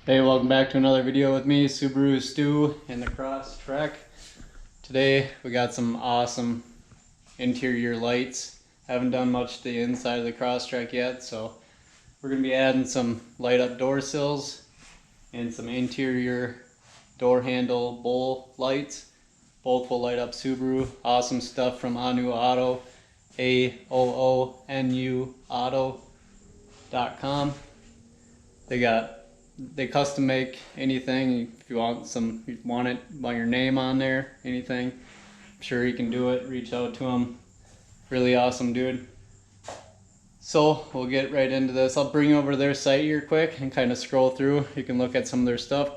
Hey, welcome back to another video with me, Subaru Stu in the Crosstrek. Today we got some awesome interior lights. Haven't done much to the inside of the Crosstrek yet, so we're going to be adding some light up door sills and some interior door handle bowl lights. Both will light up Subaru. Awesome stuff from Aoonu Auto, Aoonu Auto.com. They custom make anything. If you want your name on there, anything, I'm sure you can do it. Reach out to him. Really awesome dude. So we'll get right into this. I'll bring you over to their site here quick and kind of scroll through. You can look at some of their stuff.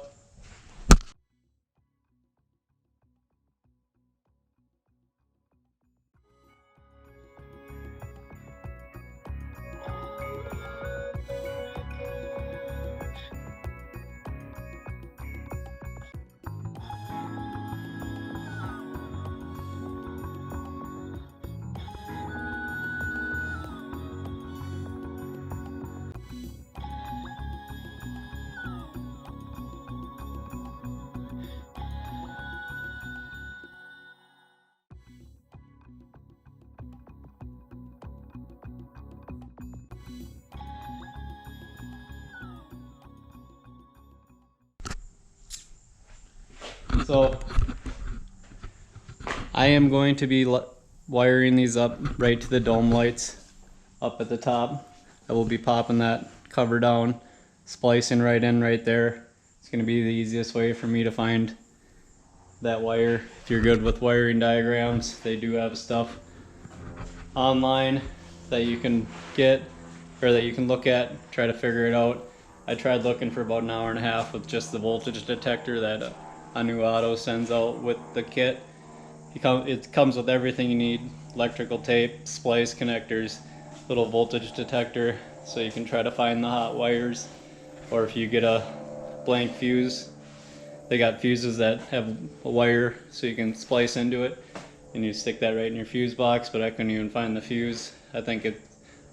So I am going to be wiring these up right to the dome lights up at the top. I will be popping that cover down, splicing right in right there. It's going to be the easiest way for me to find that wire. If you're good with wiring diagrams, they do have stuff online that you can get or that you can look at, try to figure it out. I tried looking for about an hour and a half with just the voltage detector that Aoonu Auto sends out with the kit. It comes with everything you need: electrical tape, splice connectors, little voltage detector, so you can try to find the hot wires. Or if you get a blank fuse, they got fuses that have a wire so you can splice into it, and you stick that right in your fuse box. But I couldn't even find the fuse. I think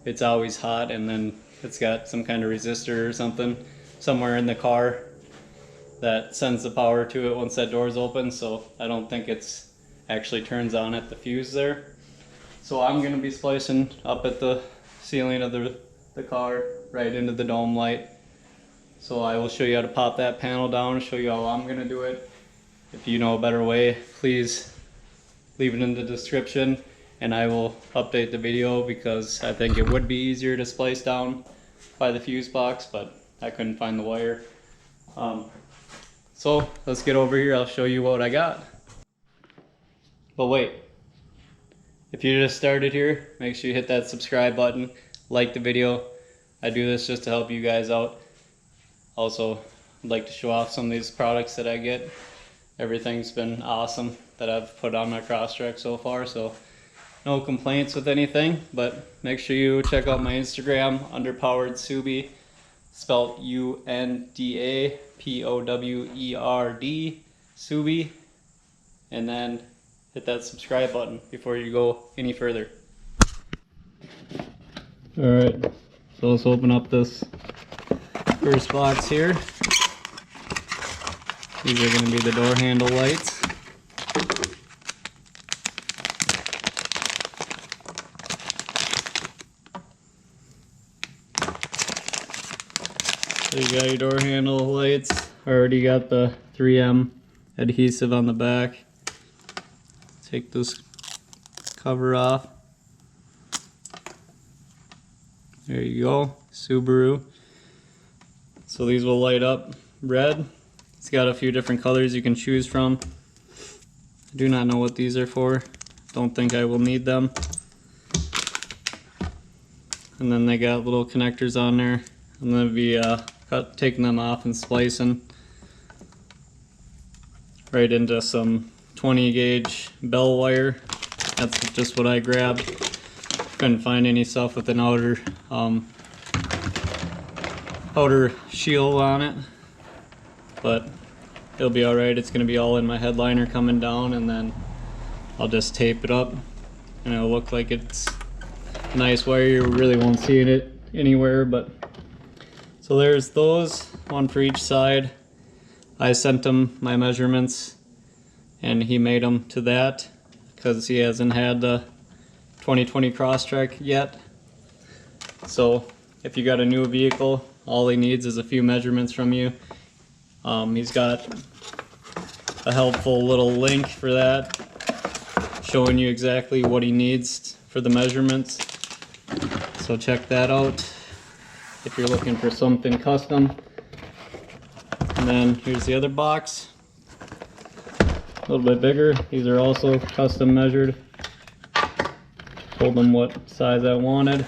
it's always hot, and then it's got some kind of resistor or something somewhere in the car that sends the power to it once that door's open, so I don't think it's actually turns on at the fuse there. So I'm going to be splicing up at the ceiling of the car right into the dome light. So I will show you how to pop that panel down, show you how I'm going to do it. If you know a better way, please leave it in the description and I will update the video, because I think it would be easier to splice down by the fuse box, but I couldn't find the wire. So let's get over here, I'll show you what I got. But wait, if you just started here, make sure you hit that subscribe button, like the video. I do this just to help you guys out. Also, I'd like to show off some of these products that I get. Everything's been awesome that I've put on my Crosstrek so far, so no complaints with anything. But make sure you check out my Instagram, Underpowered Subi, spelled UNDAPOWERD, Subi, and then hit that subscribe button before you go any further. Alright, so let's open up this first box here. These are going to be the door handle lights. So you got your door handle lights. Already got the 3M adhesive on the back. Take this cover off. There you go, Subaru. So these will light up red. It's got a few different colors you can choose from. I do not know what these are for. Don't think I will need them. And then they got little connectors on there. I'm going to be taking them off and splicing right into some 20 gauge bell wire. That's just what I grabbed. Couldn't find any stuff with an outer shield on it, but it'll be alright. It's going to be all in my headliner coming down, and then I'll just tape it up and it'll look like it's a nice wire. You really won't see it anywhere, but So there's those, one for each side. I sent him my measurements and he made them to that because he hasn't had the 2020 Crosstrek yet. So if you got a new vehicle, all he needs is a few measurements from you. He's got a helpful little link for that, showing you exactly what he needs for the measurements. So check that out if you're looking for something custom. And then here's the other box, a little bit bigger. These are also custom measured. Told them what size I wanted.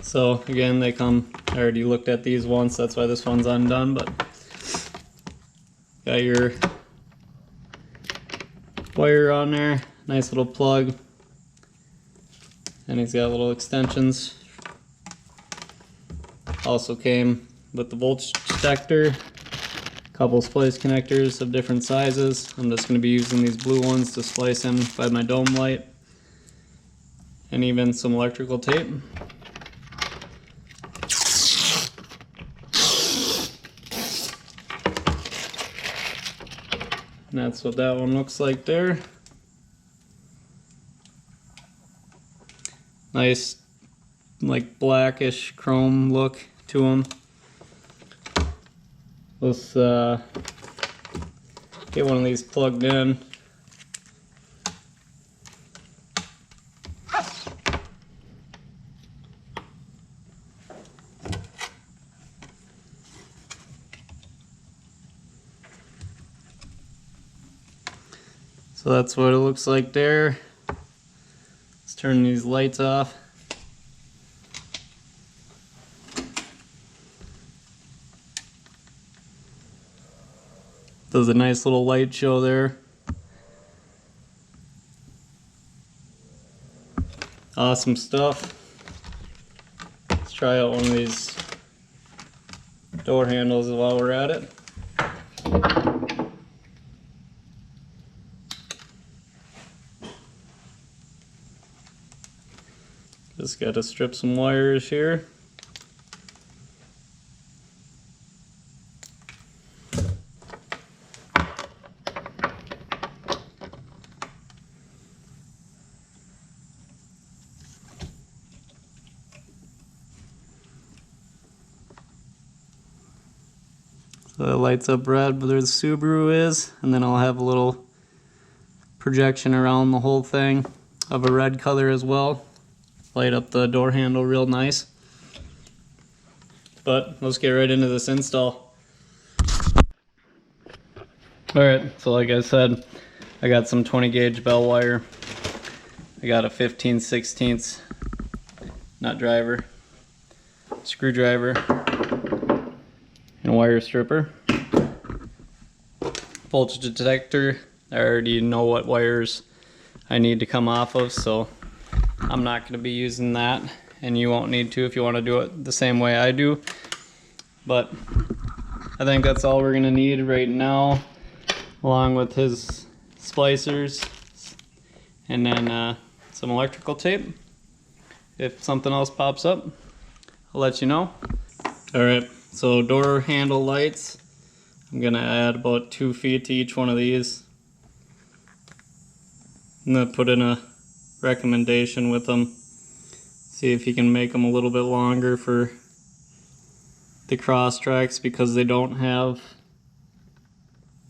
So again, they come, I already looked at these once, that's why this one's undone, but got your wire on there, nice little plug, and he's got little extensions. Also came with the voltage detector, a couple splice connectors of different sizes. I'm just going to be using these blue ones to splice in by my dome light, and even some electrical tape. And that's what that one looks like there. Nice, like blackish chrome look to them. Let's get one of these plugged in. So that's what it looks like there. Let's turn these lights off. Does a nice little light show there. Awesome stuff. Let's try out one of these door handles while we're at it. Just got to strip some wires here. So it lights up red where the Subaru is, and then I'll have a little projection around the whole thing of a red color as well. Light up the door handle real nice. But let's get right into this install. Alright, so like I said, I got some 20 gauge bell wire. I got a 15/16 nut driver, screwdriver, and wire stripper. Voltage detector, I already know what wires I need to come off of, so I'm not going to be using that, and you won't need to if you want to do it the same way I do. But I think that's all we're going to need right now, along with his splicers, and then some electrical tape. If something else pops up, I'll let you know. Alright, so door handle lights. I'm going to add about 2 feet to each one of these. I'm going to put in a recommendation with them, see if you can make them a little bit longer for the crosstreks, because they don't have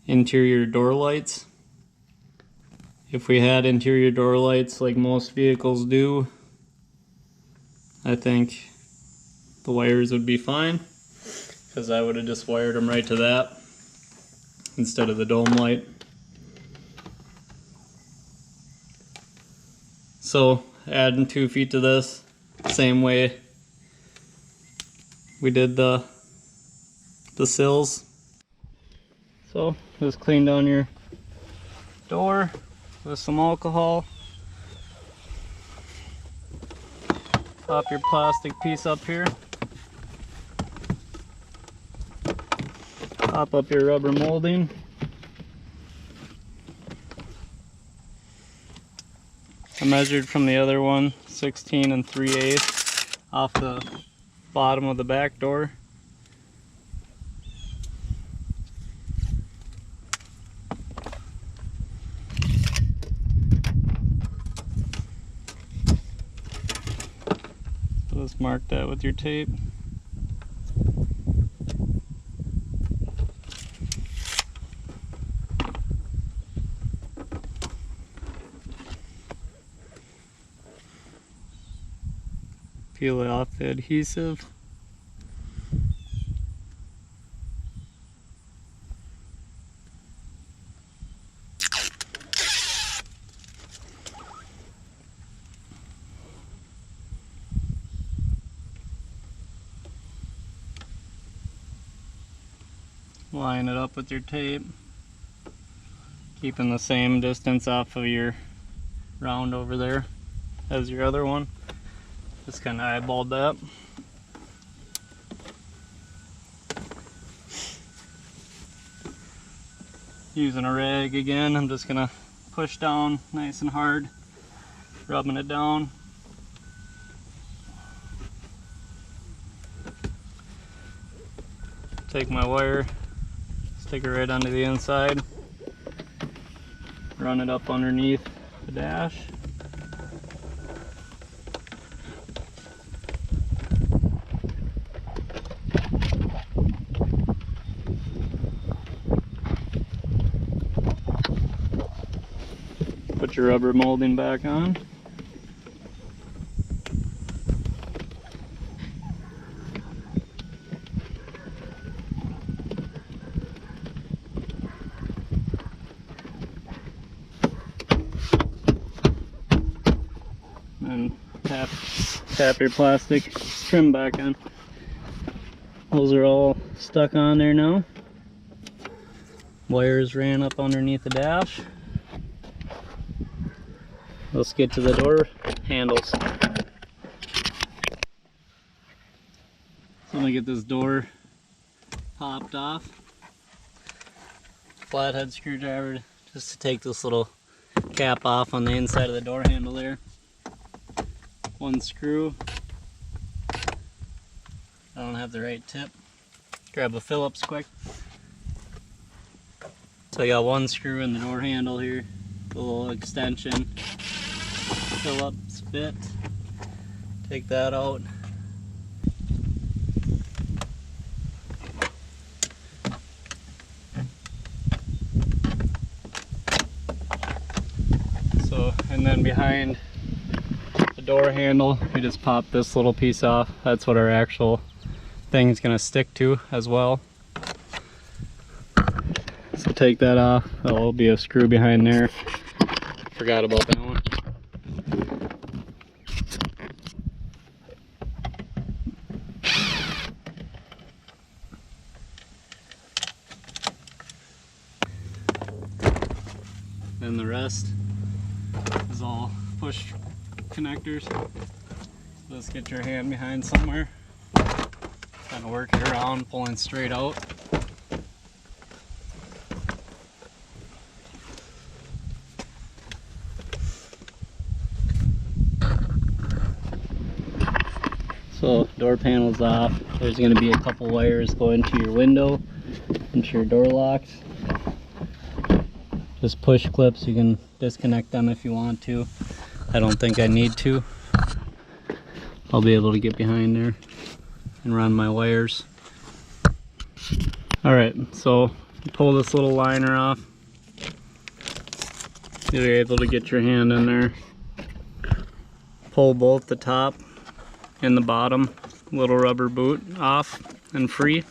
interior door lights. If we had interior door lights like most vehicles do, I think the wires would be fine, because I would have just wired them right to that instead of the dome light. So adding 2 feet to this, same way we did the sills. So just clean down your door with some alcohol. Pop your plastic piece up here. Pop up your rubber molding. I measured from the other one 16 3/8 off the bottom of the back door. So just mark that with your tape. Peel off the adhesive. Line it up with your tape, keeping the same distance off of your round over there as your other one. Just kind of eyeballed that. Using a rag again, I'm just gonna push down nice and hard, rubbing it down. Take my wire, stick it right onto the inside, run it up underneath the dash. Put your rubber molding back on. And tap your plastic trim back on. Those are all stuck on there now. Wires ran up underneath the dash. Let's get to the door handles. So I'm gonna get this door popped off. Flathead screwdriver just to take this little cap off on the inside of the door handle there. One screw. I don't have the right tip. Grab a Phillips quick. So I got one screw in the door handle here, the little extension. Phillips bit. Take that out. So, and then behind the door handle, we just pop this little piece off. That's what our actual thing's gonna stick to as well. So take that off. There will be a screw behind there. Forgot about that one. And the rest is all push connectors. Just get your hand behind somewhere, kind of work it around, pulling straight out. So door panel's off. There's going to be a couple wires going to your window, into your door locks. Just push clips, you can disconnect them if you want to. I don't think I need to. I'll be able to get behind there and run my wires. Alright, so you pull this little liner off. You're able to get your hand in there. Pull both the top and the bottom little rubber boot off and free.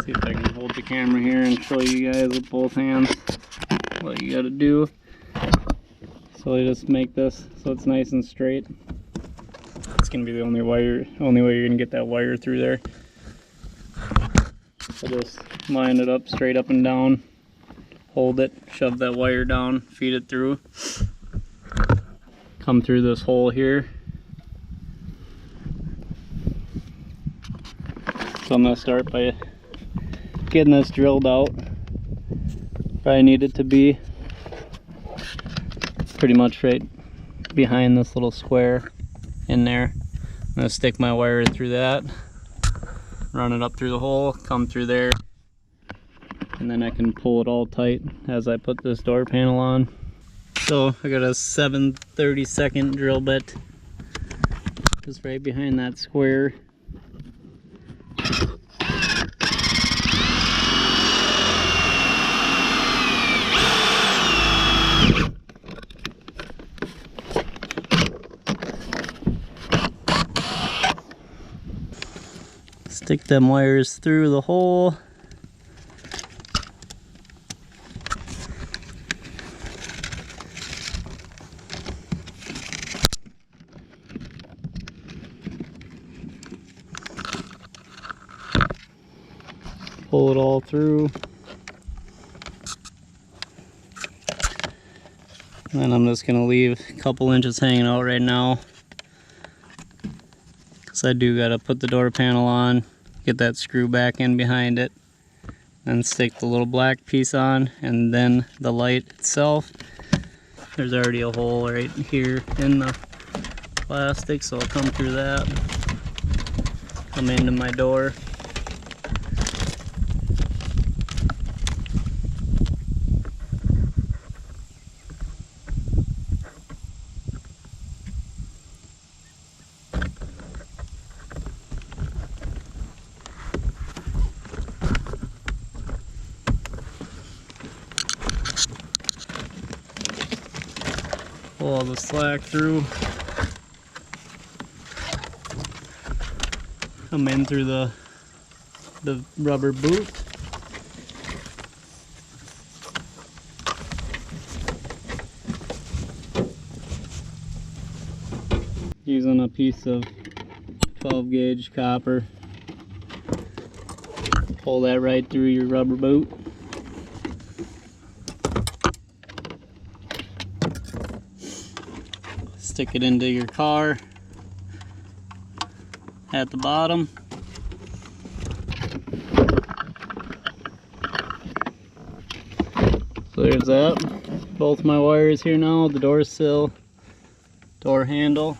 See if I can hold the camera here and show you guys with both hands what you gotta do. So you just make this so it's nice and straight. It's gonna be the only way you're gonna get that wire through there. So just line it up straight up and down, hold it, shove that wire down, feed it through, come through this hole here. So I'm gonna start by getting this drilled out where I need it to be. pretty much right behind this little square in there. I'm gonna stick my wire through that, run it up through the hole, come through there, and then I can pull it all tight as I put this door panel on. So I got a 7/32 drill bit just right behind that square. Stick them wires through the hole. Pull it all through. And then I'm just gonna leave a couple inches hanging out right now, because I do gotta put the door panel on, get that screw back in behind it, and stick the little black piece on, and then the light itself. There's already a hole right here in the plastic, so I'll come through that, come into my door. Pull all the slack through. Come in through the rubber boot. Using a piece of 12 gauge copper. Pull that right through your rubber boot. Stick it into your car at the bottom. So there's that. Both my wires here now, the door sill, door handle.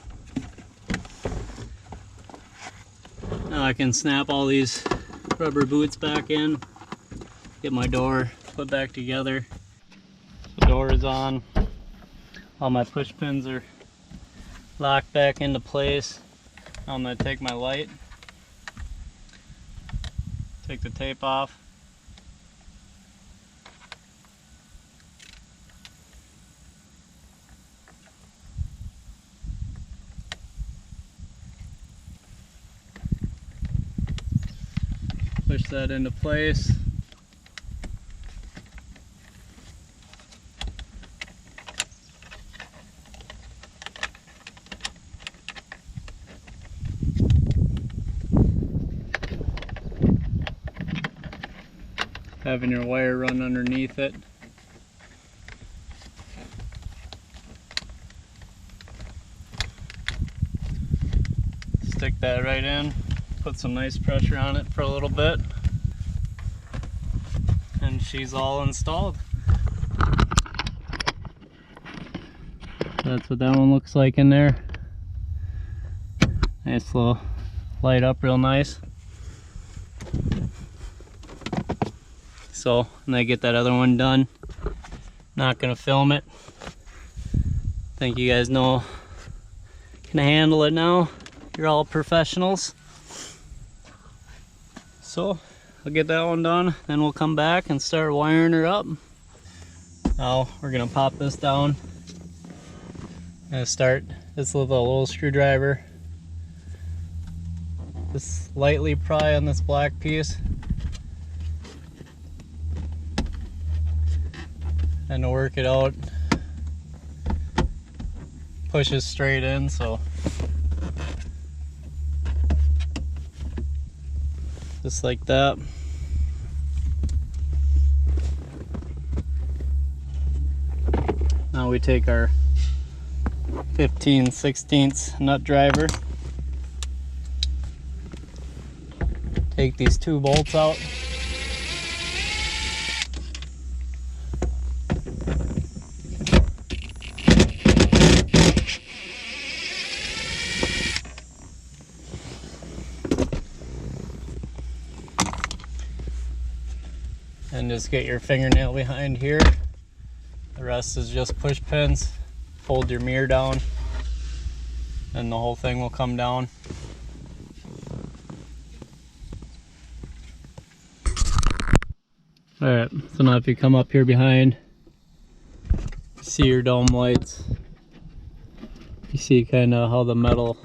Now I can snap all these rubber boots back in, get my door put back together. The door is on. All my push pins are locked back into place. I'm going to take my light, take the tape off, push that into place. Having your wire run underneath it. Stick that right in, put some nice pressure on it for a little bit, and she's all installed. That's what that one looks like in there. Nice little light up real nice. So when I get that other one done, not gonna film it. Think you guys know can handle it now. You're all professionals. So I'll get that one done, then we'll come back and start wiring her up. Now we're gonna pop this down. I'm gonna start this with a little screwdriver. Just lightly pry on this black piece. And to work it out, pushes straight in, so just like that. Now we take our 15/16 nut driver, take these two bolts out. Then just get your fingernail behind here. The rest is just push pins. Fold your mirror down and the whole thing will come down. Alright, so now if you come up here behind, see your dome lights. You see kind of how the metal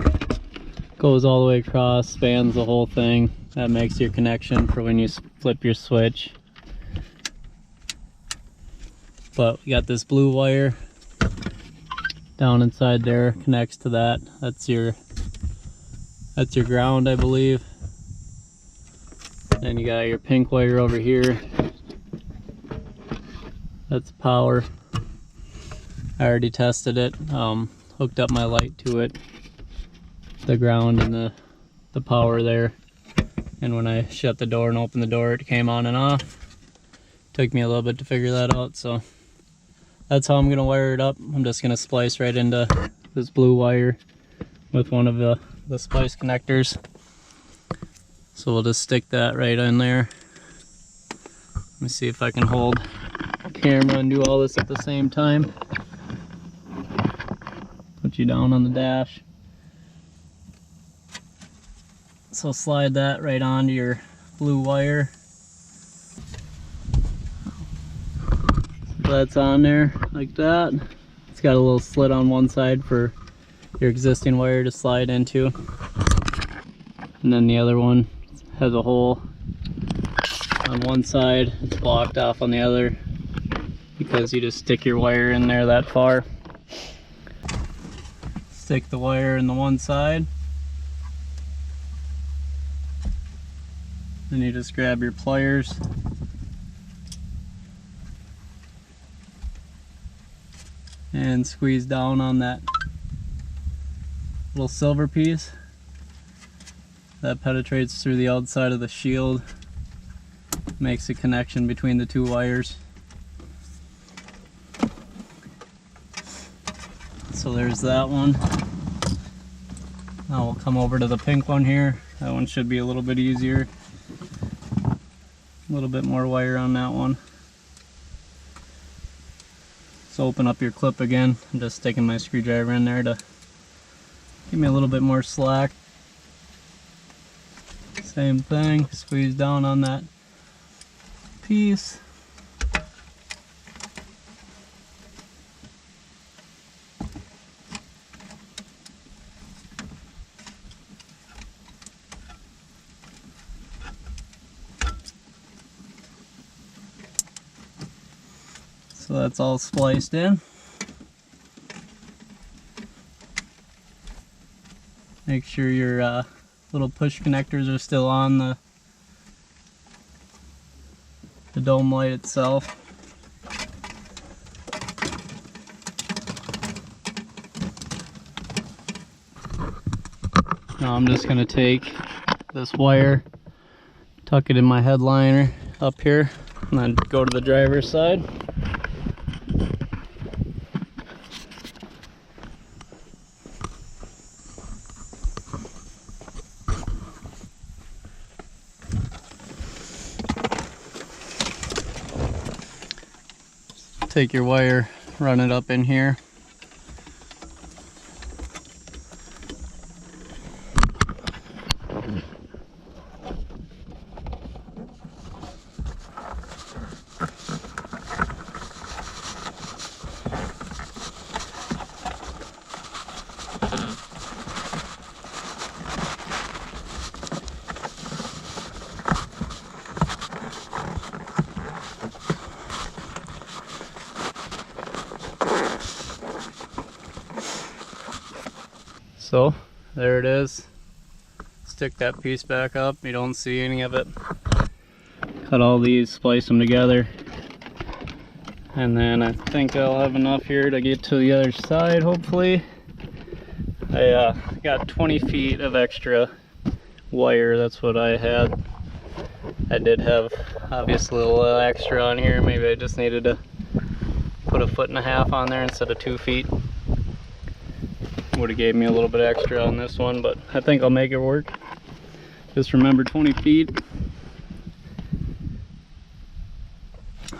goes all the way across, spans the whole thing. That makes your connection for when you flip your switch. But we got this blue wire down inside there, connects to that. That's your ground, I believe. And you got your pink wire over here. That's power. I already tested it. Hooked up my light to it. The ground and the power there. And when I shut the door and opened the door, it came on and off. Took me a little bit to figure that out, so that's how I'm gonna wire it up. I'm just gonna splice right into this blue wire with one of the splice connectors. So we'll just stick that right in there. Let me see if I can hold the camera and do all this at the same time. Put you down on the dash. So slide that right onto your blue wire. So that's on there like that. It's got a little slit on one side for your existing wire to slide into. And then the other one has a hole on one side. It's blocked off on the other because you just stick your wire in there that far. Stick the wire in the one side. Then you just grab your pliers and squeeze down on that little silver piece. That penetrates through the outside of the shield, makes a connection between the two wires. So there's that one. Now we'll come over to the pink one here. That one should be a little bit easier. A little bit more wire on that one. So open up your clip again. I'm just sticking my screwdriver in there to give me a little bit more slack. Same thing, squeeze down on that piece. So that's all spliced in. Make sure your little push connectors are still on the dome light itself. Now I'm just going to take this wire, tuck it in my headliner up here, and then go to the driver's side. Take your wire, run it up in here. So there it is. Stick that piece back up. You don't see any of it. Cut all these, splice them together. And then I think I'll have enough here to get to the other side, hopefully. I got 20 feet of extra wire. That's what I had. I did have obviously a little extra on here. Maybe I just needed to put 1.5 feet on there instead of 2 feet. Would have gave me a little bit extra on this one, but I think I'll make it work. Just remember 20 feet.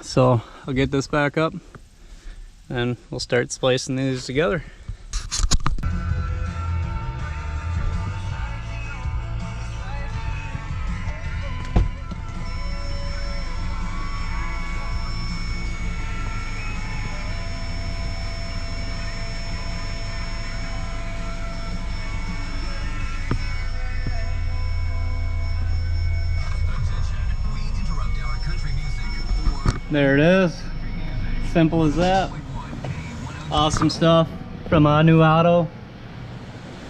So I'll get this back up and we'll start splicing these together. There it is. Simple as that. Awesome stuff from Aoonu Auto.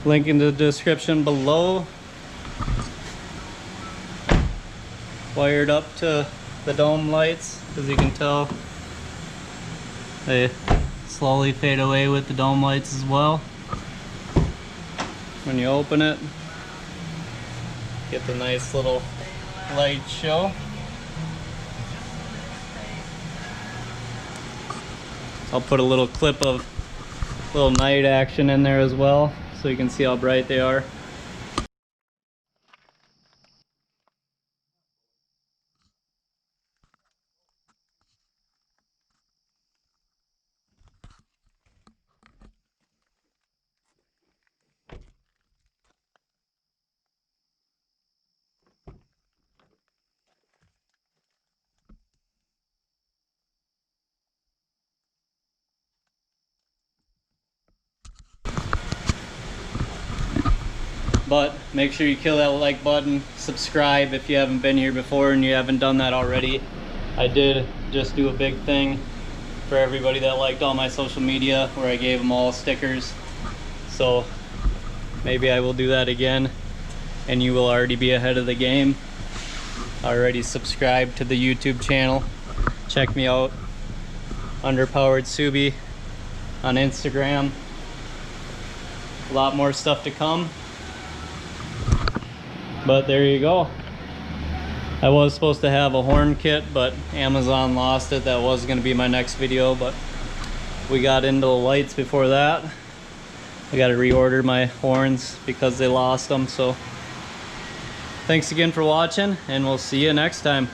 Link in the description below. Wired up to the dome lights. As you can tell, they slowly fade away with the dome lights as well. When you open it, get the nice little light show. I'll put a little clip of little night action in there as well, so you can see how bright they are. But make sure you kill that like button, subscribe if you haven't been here before and you haven't done that already. I did just do a big thing for everybody that liked all my social media where I gave them all stickers. So maybe I will do that again and you will already be ahead of the game. Already subscribed to the YouTube channel. Check me out, Underpowered Subi on Instagram. A lot more stuff to come. But there you go. I was supposed to have a horn kit, but Amazon lost it. That was going to be my next video, but we got into the lights before that. I got to reorder my horns because they lost them. So thanks again for watching, and we'll see you next time.